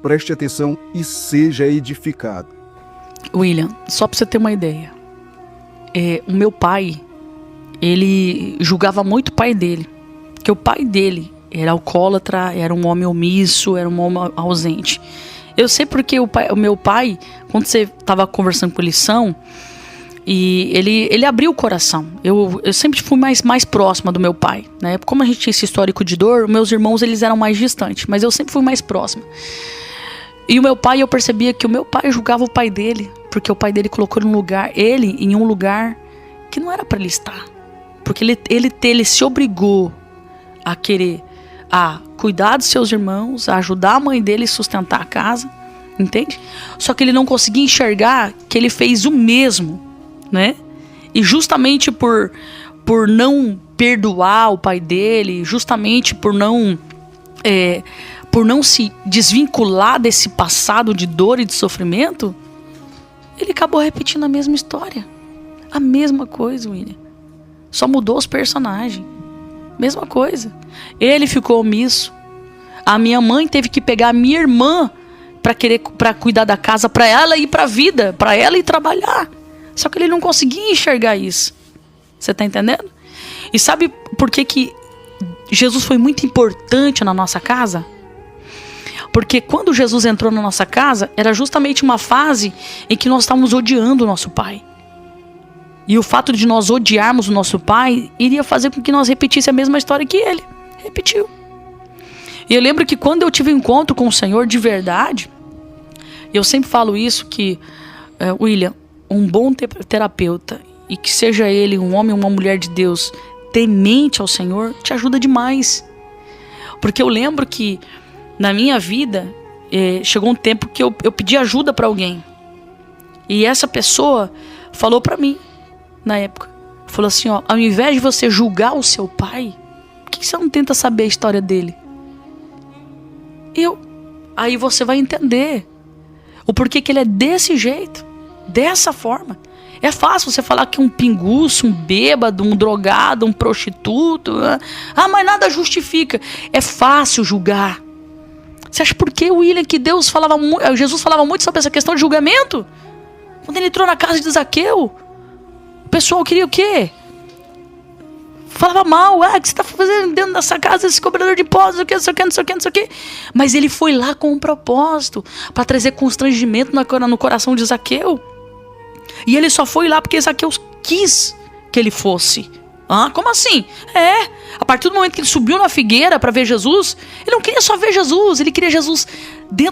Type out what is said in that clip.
preste atenção e seja edificado. William, só para você ter uma ideia, o meu pai, ele julgava muito o pai dele, porque o pai dele era alcoólatra, era um homem omisso, era um homem ausente. Eu sei porque o meu pai, quando você estava conversando com lição, e ele abriu o coração. Eu sempre fui mais próxima do meu pai, né? Como a gente tinha esse histórico de dor, meus irmãos eles eram mais distantes, mas eu sempre fui mais próxima. E o meu pai, eu percebia que o meu pai julgava o pai dele, porque o pai dele colocou ele em um lugar que não era para ele estar. Porque ele se obrigou a querer cuidar dos seus irmãos, a ajudar a mãe dele a sustentar a casa, entende? Só que ele não conseguia enxergar que ele fez o mesmo, né? E justamente por não perdoar o pai dele, justamente por não se desvincular desse passado de dor e de sofrimento, ele acabou repetindo a mesma história. A mesma coisa, William. Só mudou os personagens. Mesma coisa. Ele ficou omisso. A minha mãe teve que pegar a minha irmã para cuidar da casa, para ela ir para a vida, para ela ir trabalhar. Só que ele não conseguia enxergar isso. Você tá entendendo? E sabe por que Jesus foi muito importante na nossa casa? Porque quando Jesus entrou na nossa casa, era justamente uma fase em que nós estávamos odiando o nosso pai. E o fato de nós odiarmos o nosso pai iria fazer com que nós repetíssemos a mesma história que ele repetiu. E eu lembro que quando eu tive um encontro com o Senhor de verdade, eu sempre falo isso, que William, um bom terapeuta, e que seja ele um homem ou uma mulher de Deus temente ao Senhor, te ajuda demais. Porque eu lembro que na minha vida chegou um tempo que eu pedi ajuda para alguém. E essa pessoa falou para mim, na época, falou assim, ao invés de você julgar o seu pai, por que você não tenta saber a história dele? Aí você vai entender o porquê que ele é desse jeito, dessa forma. É fácil você falar que um pinguço, um bêbado, um drogado, um prostituto, mas nada justifica. É fácil julgar. Você acha por que, William, que Jesus falava muito sobre essa questão de julgamento? Quando ele entrou na casa de Zaqueu, o pessoal queria o quê? Falava mal, o que você está fazendo dentro dessa casa, esse cobrador de impostos, não sei o que. Mas ele foi lá com um propósito, para trazer constrangimento no coração de Zaqueu. E ele só foi lá porque Zaqueu quis que ele fosse. Como assim? A partir do momento que ele subiu na figueira para ver Jesus, ele não queria só ver Jesus, ele queria Jesus dentro